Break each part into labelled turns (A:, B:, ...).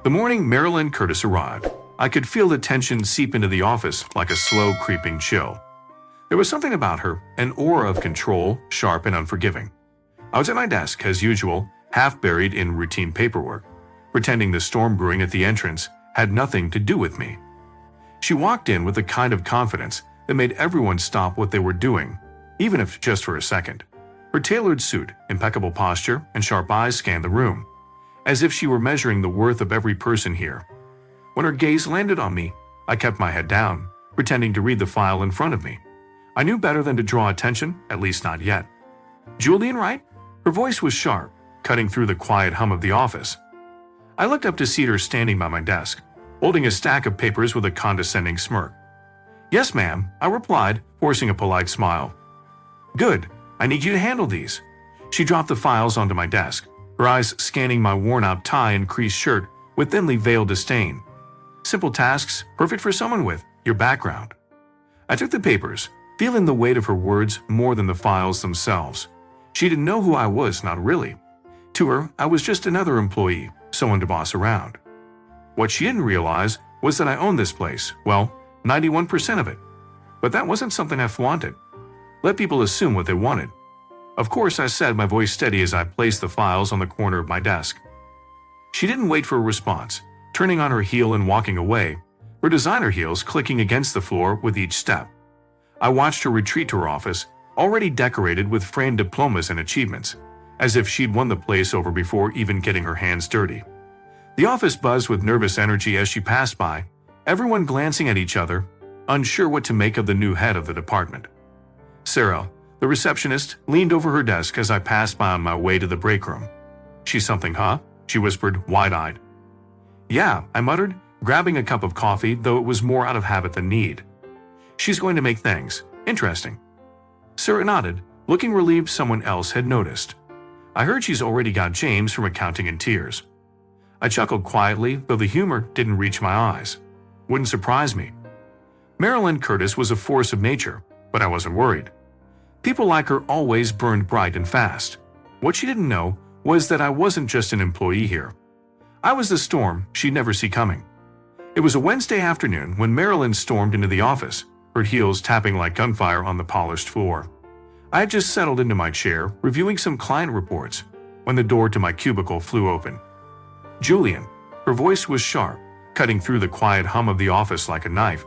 A: The morning Marilyn Curtis arrived, I could feel the tension seep into the office like a slow creeping chill. There was something about her, an aura of control, sharp and unforgiving. I was at my desk, as usual, half buried in routine paperwork, pretending the storm brewing at the entrance had nothing to do with me. She walked in with a kind of confidence that made everyone stop what they were doing, even if just for a second. Her tailored suit, impeccable posture, and sharp eyes scanned the room, as if she were measuring the worth of every person here. When her gaze landed on me, I kept my head down, pretending to read the file in front of me. I knew better than to draw attention, at least not yet. "Julian, right?" Her voice was sharp, cutting through the quiet hum of the office. I looked up to see her standing by my desk, holding a stack of papers with a condescending smirk. "Yes, ma'am," I replied, forcing a polite smile. "Good. I need you to handle these." She dropped the files onto my desk, her eyes scanning my worn-out tie and creased shirt with thinly veiled disdain. Simple tasks, perfect for someone with your background. I took the papers, feeling the weight of her words more than the files themselves. She didn't know who I was, not really. To her, I was just another employee, someone to boss around. What she didn't realize was that I owned this place, well, 91% of it. But that wasn't something I flaunted. Let people assume what they wanted. Of course, I said, my voice steady as I placed the files on the corner of my desk. She didn't wait for a response, turning on her heel and walking away, her designer heels clicking against the floor with each step. I watched her retreat to her office, already decorated with framed diplomas and achievements, as if she'd won the place over before even getting her hands dirty. The office buzzed with nervous energy as she passed by, everyone glancing at each other, unsure what to make of the new head of the department. Sarah, the receptionist, leaned over her desk as I passed by on my way to the break room. "She's something, huh?" she whispered, wide-eyed. "Yeah," I muttered, grabbing a cup of coffee, though it was more out of habit than need. "She's going to make things interesting." Sarah nodded, looking relieved someone else had noticed. "I heard she's already got James from accounting in tears." I chuckled quietly, though the humor didn't reach my eyes. Wouldn't surprise me. Marilyn Curtis was a force of nature, but I wasn't worried. People like her always burned bright and fast. What she didn't know was that I wasn't just an employee here. I was the storm she'd never see coming. It was a Wednesday afternoon when Marilyn stormed into the office, her heels tapping like gunfire on the polished floor. I had just settled into my chair, reviewing some client reports, when the door to my cubicle flew open. "Julian." Her voice was sharp, cutting through the quiet hum of the office like a knife.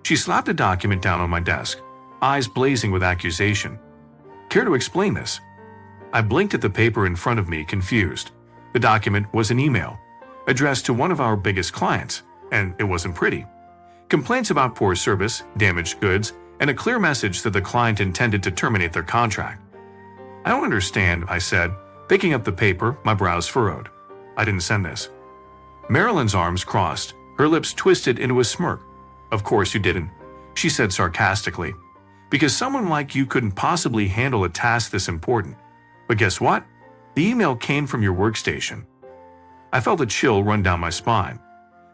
A: She slapped a document down on my desk, eyes blazing with accusation. "Care to explain this?" I blinked at the paper in front of me, confused. The document was an email, addressed to one of our biggest clients, and it wasn't pretty. Complaints about poor service, damaged goods, and a clear message that the client intended to terminate their contract. "I don't understand," I said, picking up the paper, my brows furrowed. "I didn't send this." Marilyn's arms crossed, her lips twisted into a smirk. "Of course you didn't," she said sarcastically. "Because someone like you couldn't possibly handle a task this important. But guess what? The email came from your workstation." I felt a chill run down my spine.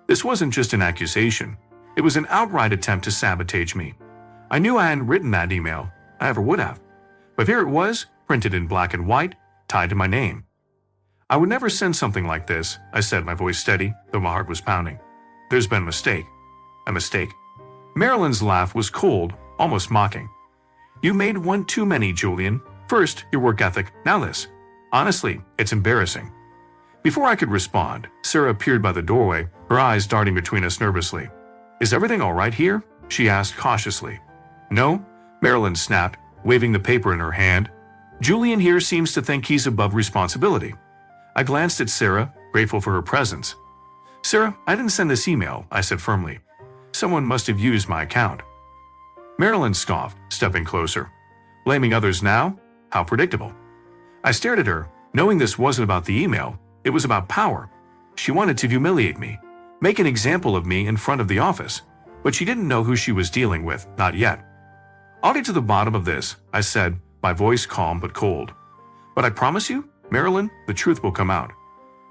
A: This wasn't just an accusation. It was an outright attempt to sabotage me. I knew I hadn't written that email. I ever would have. But here it was, printed in black and white, tied to my name. "I would never send something like this," I said, my voice steady, though my heart was pounding. "There's been a mistake." "A mistake?" Marilyn's laugh was cold, almost mocking. "You made one too many, Julian. First, your work ethic, now this. Honestly, it's embarrassing." Before I could respond, Sarah appeared by the doorway, her eyes darting between us nervously. "Is everything all right here?" she asked cautiously. "No," Marilyn snapped, waving the paper in her hand. "Julian here seems to think he's above responsibility." I glanced at Sarah, grateful for her presence. "Sarah, I didn't send this email," I said firmly. "Someone must have used my account." Marilyn scoffed, stepping closer. "Blaming others now? How predictable." I stared at her, knowing this wasn't about the email, it was about power. She wanted to humiliate me, make an example of me in front of the office, but she didn't know who she was dealing with, not yet. "I'll get to the bottom of this," I said, my voice calm but cold. "But I promise you, Marilyn, the truth will come out."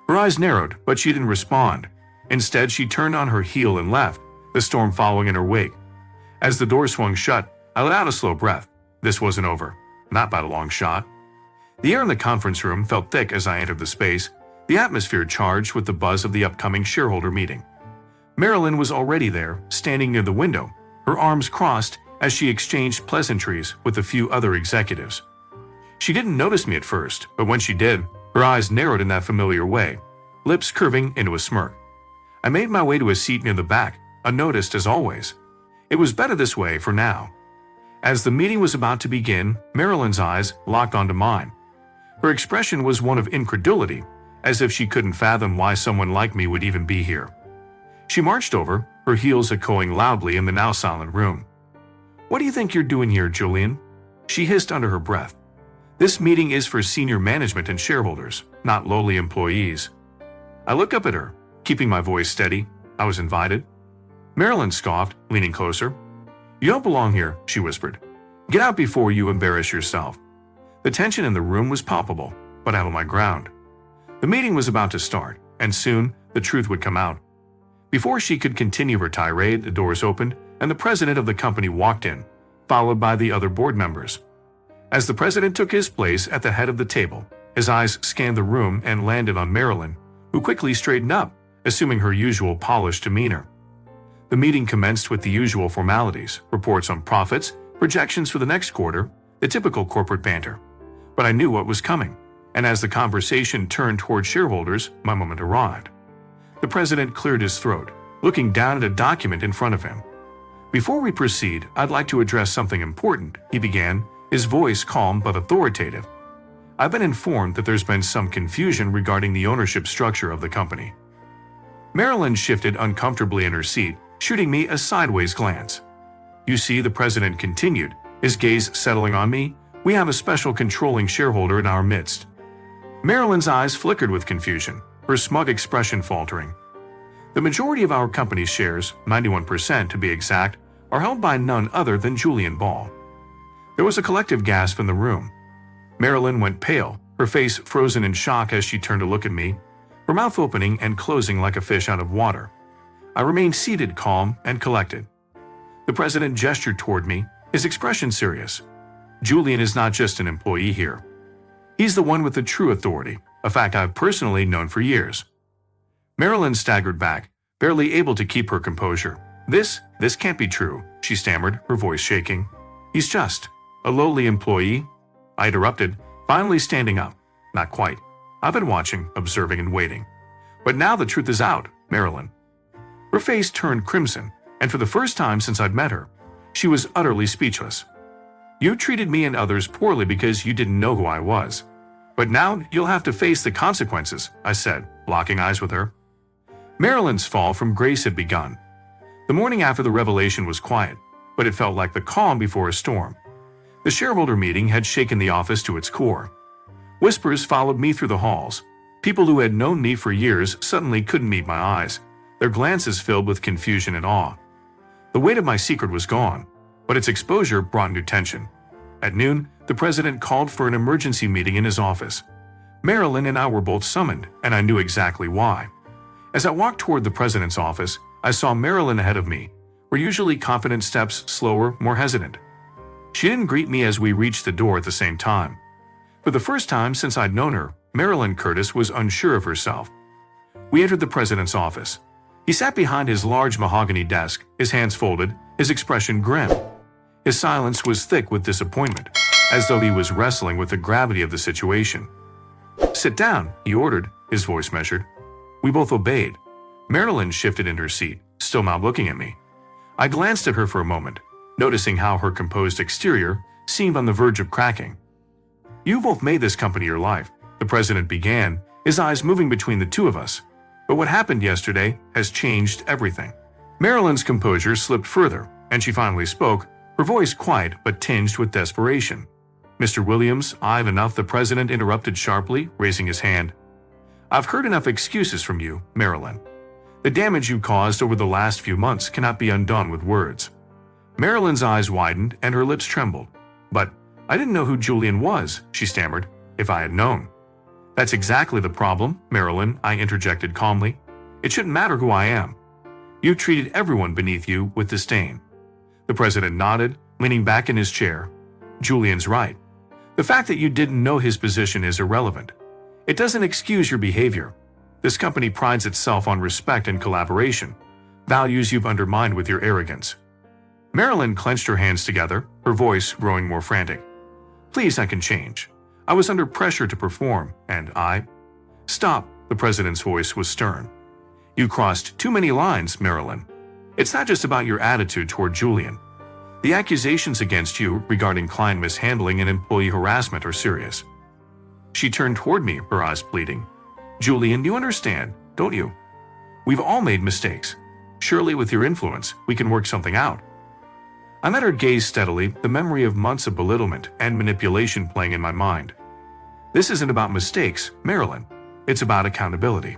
A: Her eyes narrowed, but she didn't respond. Instead, she turned on her heel and left, the storm following in her wake. As the door swung shut, I let out a slow breath. This wasn't over. Not by a long shot. The air in the conference room felt thick as I entered the space, the atmosphere charged with the buzz of the upcoming shareholder meeting. Marilyn was already there, standing near the window, her arms crossed as she exchanged pleasantries with a few other executives. She didn't notice me at first, but when she did, her eyes narrowed in that familiar way, lips curving into a smirk. I made my way to a seat near the back, unnoticed as always. It was better this way for now. As the meeting was about to begin, Marilyn's eyes locked onto mine. Her expression was one of incredulity, as if she couldn't fathom why someone like me would even be here. She marched over, her heels echoing loudly in the now silent room. "What do you think you're doing here, Julian?" she hissed under her breath. "This meeting is for senior management and shareholders, not lowly employees." I looked up at her, keeping my voice steady. I was invited. Marilyn scoffed, leaning closer. "You don't belong here," she whispered. "Get out before you embarrass yourself." The tension in the room was palpable, but I held my ground. The meeting was about to start, and soon the truth would come out. Before she could continue her tirade, the doors opened, and the president of the company walked in, followed by the other board members. As the president took his place at the head of the table, his eyes scanned the room and landed on Marilyn, who quickly straightened up, assuming her usual polished demeanor. The meeting commenced with the usual formalities, reports on profits, projections for the next quarter, the typical corporate banter. But I knew what was coming, and as the conversation turned toward shareholders, my moment arrived. The president cleared his throat, looking down at a document in front of him. "Before we proceed, I'd like to address something important," he began, his voice calm but authoritative. "I've been informed that there's been some confusion regarding the ownership structure of the company." Marilyn shifted uncomfortably in her seat, shooting me a sideways glance. "You see," the president continued, his gaze settling on me, "we have a special controlling shareholder in our midst." Marilyn's eyes flickered with confusion, her smug expression faltering. "The majority of our company's shares, 91% to be exact, are held by none other than Julian Ball." There was a collective gasp in the room. Marilyn went pale, her face frozen in shock as she turned to look at me, her mouth opening and closing like a fish out of water. I remained seated, calm and collected. The president gestured toward me, his expression serious. "Julian is not just an employee here. He's the one with the true authority, a fact I've personally known for years." Marilyn staggered back, barely able to keep her composure. This can't be true," she stammered, her voice shaking. "He's just a lowly employee," I interrupted, finally standing up. "Not quite. I've been watching, observing, and waiting. But now the truth is out, Marilyn." Her face turned crimson, and for the first time since I'd met her, she was utterly speechless. "You treated me and others poorly because you didn't know who I was. But now you'll have to face the consequences," I said, locking eyes with her. Marilyn's fall from grace had begun. The morning after the revelation was quiet, but it felt like the calm before a storm. The shareholder meeting had shaken the office to its core. Whispers followed me through the halls. People who had known me for years suddenly couldn't meet my eyes, their glances filled with confusion and awe. The weight of my secret was gone, but its exposure brought new tension. At noon, the president called for an emergency meeting in his office. Marilyn and I were both summoned, and I knew exactly why. As I walked toward the president's office, I saw Marilyn ahead of me, her usually confident steps slower, more hesitant. She didn't greet me as we reached the door at the same time. For the first time since I'd known her, Marilyn Curtis was unsure of herself. We entered the president's office. He sat behind his large mahogany desk, his hands folded, his expression grim. His silence was thick with disappointment, as though he was wrestling with the gravity of the situation. "Sit down," he ordered, his voice measured. We both obeyed. Marilyn shifted in her seat, still not looking at me. I glanced at her for a moment, noticing how her composed exterior seemed on the verge of cracking. "You both made this company your life," the president began, his eyes moving between the two of us. "But what happened yesterday has changed everything." Marilyn's composure slipped further, and she finally spoke, her voice quiet but tinged with desperation. "Mr. Williams, I've enough," the president interrupted sharply, raising his hand. "I've heard enough excuses from you, Marilyn. The damage you caused over the last few months cannot be undone with words." Marilyn's eyes widened and her lips trembled. "But I didn't know who Julian was," she stammered. "If I had known." "That's exactly the problem, Marilyn," I interjected calmly. "It shouldn't matter who I am. You've treated everyone beneath you with disdain." The president nodded, leaning back in his chair. "Julian's right. The fact that you didn't know his position is irrelevant. It doesn't excuse your behavior. This company prides itself on respect and collaboration, values you've undermined with your arrogance." Marilyn clenched her hands together, her voice growing more frantic. "Please, I can change. I was under pressure to perform, and I—" "Stop," the president's voice was stern. "You crossed too many lines, Marilyn. It's not just about your attitude toward Julian. The accusations against you regarding client mishandling and employee harassment are serious." She turned toward me, her eyes pleading. "Julian, you understand, don't you? We've all made mistakes. Surely with your influence, we can work something out." I met her gaze steadily, the memory of months of belittlement and manipulation playing in my mind. "This isn't about mistakes, Marilyn. It's about accountability."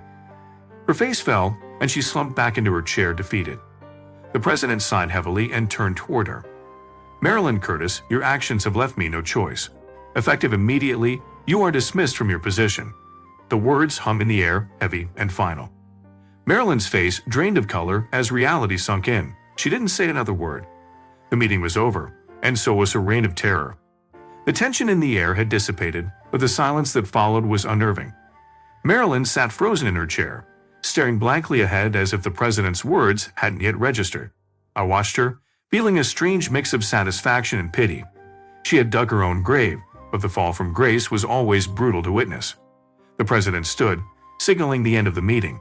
A: Her face fell, and she slumped back into her chair, defeated. The president sighed heavily and turned toward her. "Marilyn Curtis, your actions have left me no choice. Effective immediately, you are dismissed from your position." The words hung in the air, heavy and final. Marilyn's face drained of color as reality sunk in. She didn't say another word. The meeting was over, and so was her reign of terror. The tension in the air had dissipated, but the silence that followed was unnerving. Marilyn sat frozen in her chair, staring blankly ahead as if the president's words hadn't yet registered. I watched her, feeling a strange mix of satisfaction and pity. She had dug her own grave, but the fall from grace was always brutal to witness. The president stood, signaling the end of the meeting.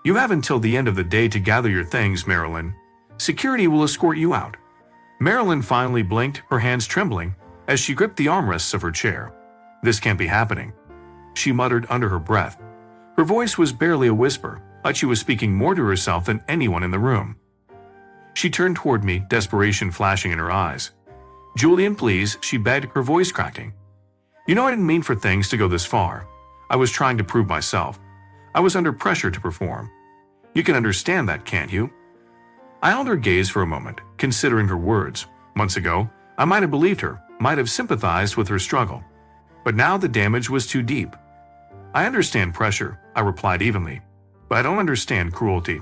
A: "You have until the end of the day to gather your things, Marilyn. Security will escort you out." Marilyn finally blinked, her hands trembling, as she gripped the armrests of her chair. "This can't be happening," she muttered under her breath. Her voice was barely a whisper, like she was speaking more to herself than anyone in the room. She turned toward me, desperation flashing in her eyes. "Julian, please," she begged, her voice cracking. "You know I didn't mean for things to go this far. I was trying to prove myself. I was under pressure to perform. You can understand that, can't you?" I held her gaze for a moment, considering her words. Months ago, I might have believed her, might have sympathized with her struggle. But now the damage was too deep. "I understand pressure," I replied evenly, "but I don't understand cruelty."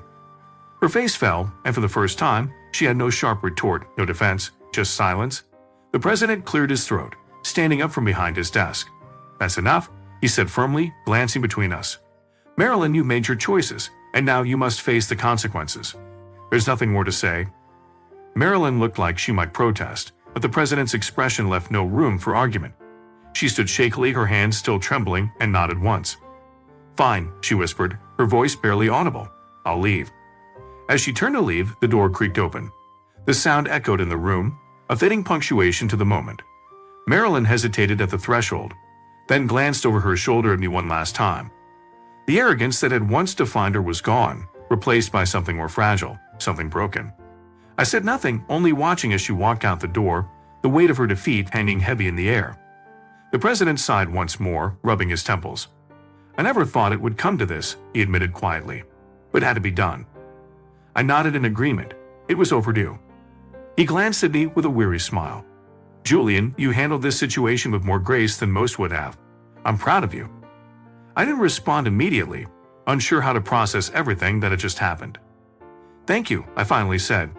A: Her face fell, and for the first time, she had no sharp retort, no defense, just silence. The president cleared his throat, standing up from behind his desk. "That's enough," he said firmly, glancing between us. "Marilyn, you made your choices, and now you must face the consequences. There's nothing more to say." Marilyn looked like she might protest, but the president's expression left no room for argument. She stood shakily, her hands still trembling, and nodded once. "Fine," she whispered, her voice barely audible. "I'll leave." As she turned to leave, the door creaked open. The sound echoed in the room, a fitting punctuation to the moment. Marilyn hesitated at the threshold, then glanced over her shoulder at me one last time. The arrogance that had once defined her was gone, replaced by something more fragile, something broken. I said nothing, only watching as she walked out the door, the weight of her defeat hanging heavy in the air. The president sighed once more, rubbing his temples. "I never thought it would come to this," he admitted quietly, "but it had to be done." I nodded in agreement. It was overdue. He glanced at me with a weary smile. "Julian, you handled this situation with more grace than most would have. I'm proud of you." I didn't respond immediately, unsure how to process everything that had just happened. "Thank you," I finally said.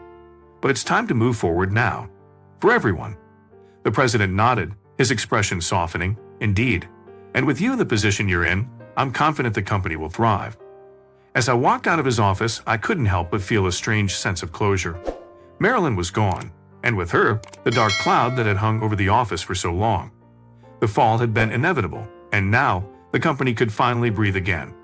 A: "But it's time to move forward now. For everyone." The president nodded, his expression softening. "Indeed. And with you in the position you're in, I'm confident the company will thrive." As I walked out of his office, I couldn't help but feel a strange sense of closure. Marilyn was gone, and with her, the dark cloud that had hung over the office for so long. The fall had been inevitable, and now the company could finally breathe again.